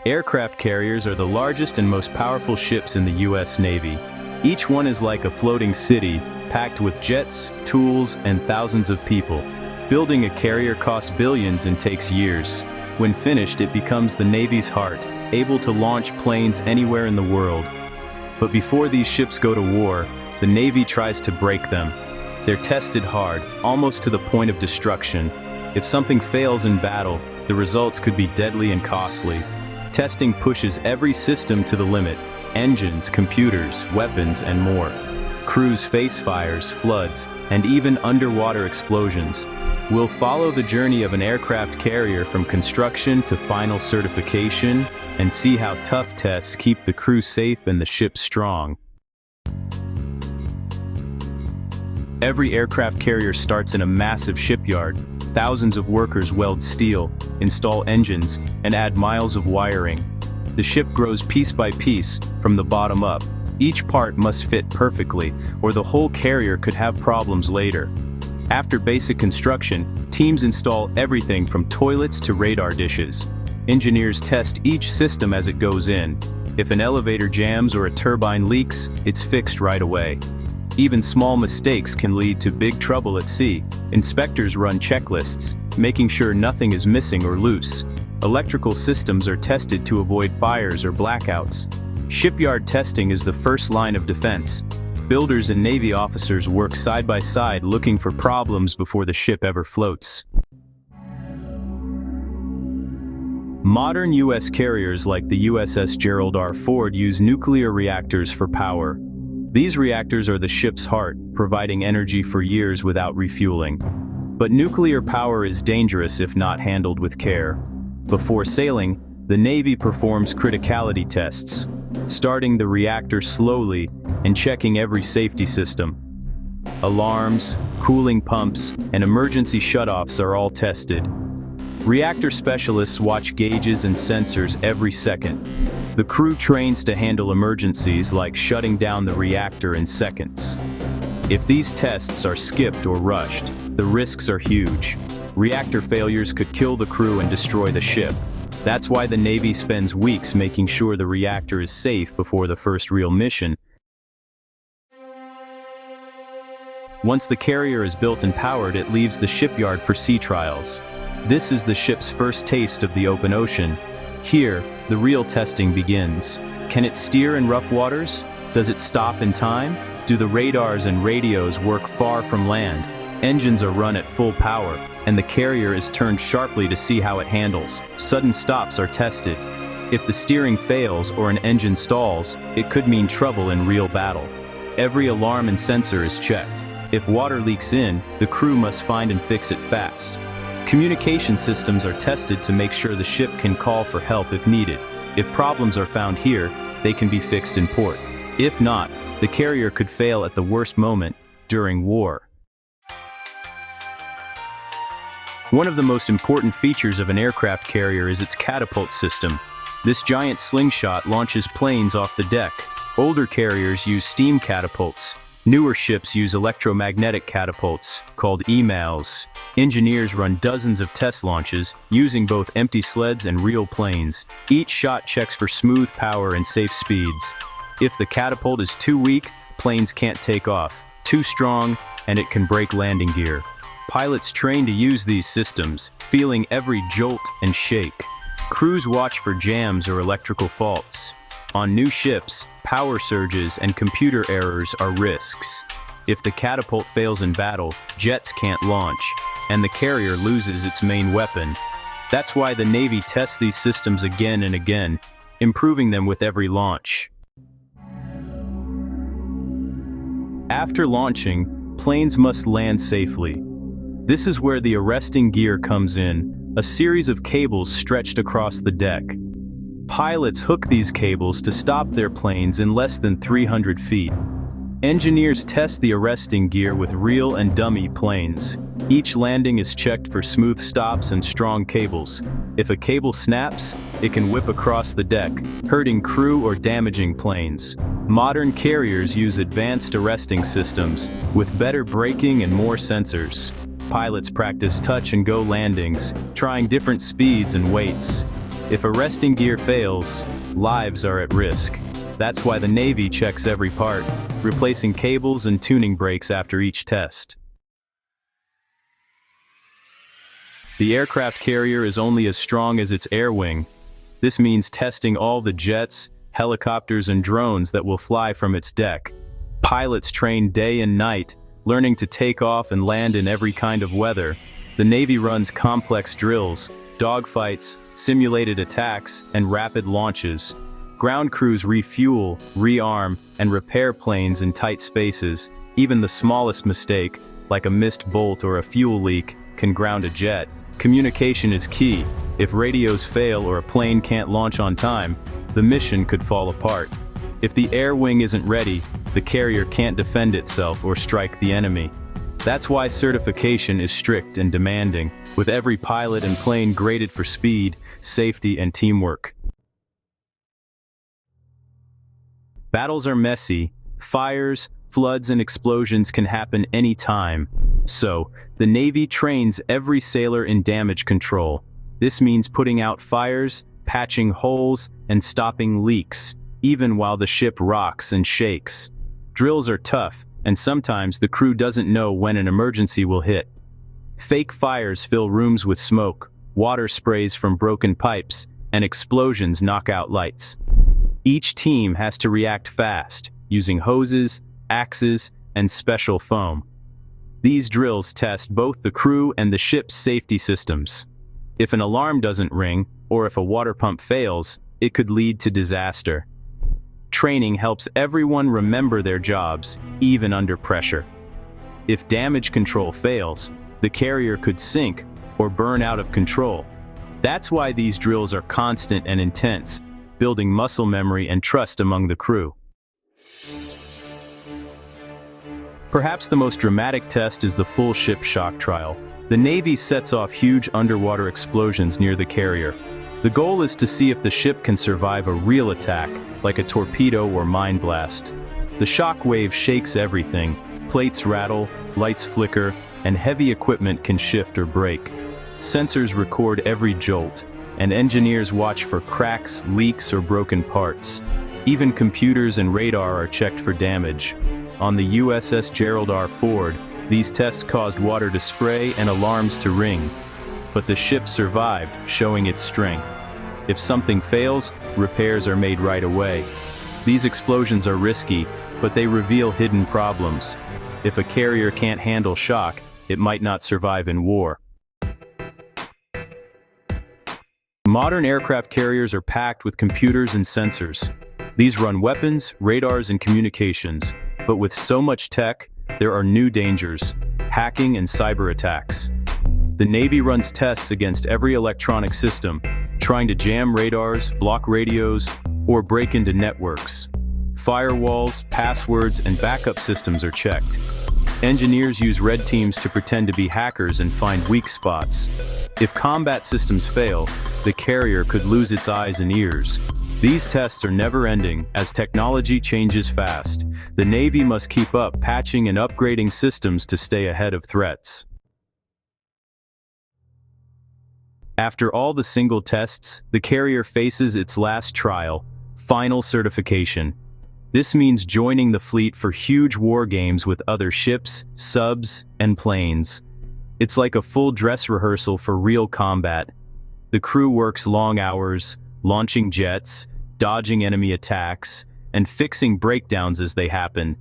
Aircraft carriers are the largest and most powerful ships in the U.S. Navy. Each one is like a floating city, packed with jets, tools, and thousands of people. Building a carrier costs billions and takes years. When finished, it becomes the Navy's heart, able to launch planes anywhere in the world. But before these ships go to war, the Navy tries to break them. They're tested hard, almost to the point of destruction. If something fails in battle, the results could be deadly and costly. Testing pushes every system to the limit: engines, computers, weapons, and more. Crews face fires, floods, and even underwater explosions. We'll follow the journey of an aircraft carrier from construction to final certification and see how tough tests keep the crew safe and the ship strong. Every aircraft carrier starts in a massive shipyard. Thousands of workers weld steel, install engines, and add miles of wiring. The ship grows piece by piece, from the bottom up. Each part must fit perfectly, or the whole carrier could have problems later. After basic construction, teams install everything from toilets to radar dishes. Engineers test each system as it goes in. If an elevator jams or a turbine leaks, it's fixed right away. Even small mistakes can lead to big trouble at sea. Inspectors run checklists, making sure nothing is missing or loose. Electrical systems are tested to avoid fires or blackouts. Shipyard testing is the first line of defense. Builders and Navy officers work side by side looking for problems before the ship ever floats. Modern U.S. carriers like the USS Gerald R. Ford use nuclear reactors for power. These reactors are the ship's heart, providing energy for years without refueling. But nuclear power is dangerous if not handled with care. Before sailing, the Navy performs criticality tests, starting the reactor slowly and checking every safety system. Alarms, cooling pumps, and emergency shutoffs are all tested. Reactor specialists watch gauges and sensors every second. The crew trains to handle emergencies like shutting down the reactor in seconds. If these tests are skipped or rushed, the risks are huge. Reactor failures could kill the crew and destroy the ship. That's why the Navy spends weeks making sure the reactor is safe before the first real mission. Once the carrier is built and powered, it leaves the shipyard for sea trials. This is the ship's first taste of the open ocean. Here, the real testing begins. Can it steer in rough waters? Does it stop in time? Do the radars and radios work far from land? Engines are run at full power, and the carrier is turned sharply to see how it handles. Sudden stops are tested. If the steering fails or an engine stalls, it could mean trouble in real battle. Every alarm and sensor is checked. If water leaks in, the crew must find and fix it fast. Communication systems are tested to make sure the ship can call for help if needed. If problems are found here, they can be fixed in port. If not, the carrier could fail at the worst moment, during war. One of the most important features of an aircraft carrier is its catapult system. This giant slingshot launches planes off the deck. Older carriers use steam catapults. Newer ships use electromagnetic catapults, called EMALs. Engineers run dozens of test launches, using both empty sleds and real planes. Each shot checks for smooth power and safe speeds. If the catapult is too weak, planes can't take off. Too strong, and it can break landing gear. Pilots train to use these systems, feeling every jolt and shake. Crews watch for jams or electrical faults. On new ships, power surges and computer errors are risks. If the catapult fails in battle, jets can't launch, and the carrier loses its main weapon. That's why the Navy tests these systems again and again, improving them with every launch. After launching, planes must land safely. This is where the arresting gear comes in, a series of cables stretched across the deck. Pilots hook these cables to stop their planes in less than 300 feet. Engineers test the arresting gear with real and dummy planes. Each landing is checked for smooth stops and strong cables. If a cable snaps, it can whip across the deck, hurting crew or damaging planes. Modern carriers use advanced arresting systems, with better braking and more sensors. Pilots practice touch-and-go landings, trying different speeds and weights. If arresting gear fails, lives are at risk. That's why the Navy checks every part, replacing cables and tuning brakes after each test. The aircraft carrier is only as strong as its air wing. This means testing all the jets, helicopters, and drones that will fly from its deck. Pilots train day and night, learning to take off and land in every kind of weather. The Navy runs complex drills, dogfights, simulated attacks, and rapid launches. Ground crews refuel, rearm, and repair planes in tight spaces. Even the smallest mistake, like a missed bolt or a fuel leak, can ground a jet. Communication is key. If radios fail or a plane can't launch on time, the mission could fall apart. If the air wing isn't ready, the carrier can't defend itself or strike the enemy. That's why certification is strict and demanding, with every pilot and plane graded for speed, safety, and teamwork. Battles are messy. Fires, floods, and explosions can happen anytime. So, the Navy trains every sailor in damage control. This means putting out fires, patching holes, and stopping leaks, even while the ship rocks and shakes. Drills are tough, and sometimes the crew doesn't know when an emergency will hit. Fake fires fill rooms with smoke, water sprays from broken pipes, and explosions knock out lights. Each team has to react fast, using hoses, axes, and special foam. These drills test both the crew and the ship's safety systems. If an alarm doesn't ring, or if a water pump fails, it could lead to disaster. Training helps everyone remember their jobs, even under pressure. If damage control fails, the carrier could sink or burn out of control. That's why these drills are constant and intense, building muscle memory and trust among the crew. Perhaps the most dramatic test is the full ship shock trial. The Navy sets off huge underwater explosions near the carrier. The goal is to see if the ship can survive a real attack, like a torpedo or mine blast. The shock wave shakes everything. Plates rattle, lights flicker, and heavy equipment can shift or break. Sensors record every jolt, and engineers watch for cracks, leaks, or broken parts. Even computers and radar are checked for damage. On the USS Gerald R. Ford, these tests caused water to spray and alarms to ring. But the ship survived, showing its strength. If something fails, repairs are made right away. These explosions are risky, but they reveal hidden problems. If a carrier can't handle shock, it might not survive in war. Modern aircraft carriers are packed with computers and sensors. These run weapons, radars, and communications. But with so much tech, there are new dangers: hacking and cyber attacks. The Navy runs tests against every electronic system, trying to jam radars, block radios, or break into networks. Firewalls, passwords, and backup systems are checked. Engineers use red teams to pretend to be hackers and find weak spots. If combat systems fail, the carrier could lose its eyes and ears. These tests are never-ending, as technology changes fast. The Navy must keep up, patching and upgrading systems to stay ahead of threats. After all the single tests, the carrier faces its last trial, final certification. This means joining the fleet for huge war games with other ships, subs, and planes. It's like a full dress rehearsal for real combat. The crew works long hours, launching jets, dodging enemy attacks, and fixing breakdowns as they happen.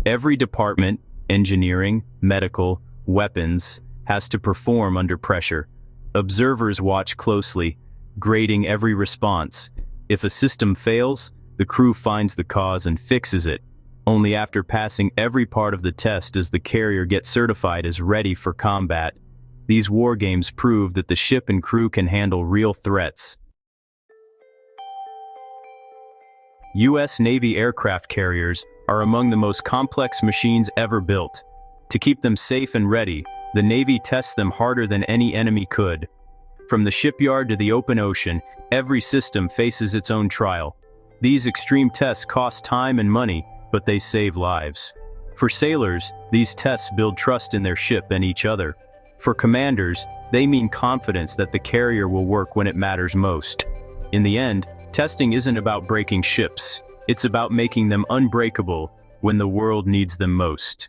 Every department, engineering, medical, weapons, has to perform under pressure. Observers watch closely, grading every response. If a system fails, the crew finds the cause and fixes it. Only after passing every part of the test does the carrier get certified as ready for combat. These war games prove that the ship and crew can handle real threats. U.S. Navy aircraft carriers are among the most complex machines ever built. To keep them safe and ready, the Navy tests them harder than any enemy could. From the shipyard to the open ocean, every system faces its own trial. These extreme tests cost time and money, but they save lives. For sailors, these tests build trust in their ship and each other. For commanders, they mean confidence that the carrier will work when it matters most. In the end, testing isn't about breaking ships. It's about making them unbreakable when the world needs them most.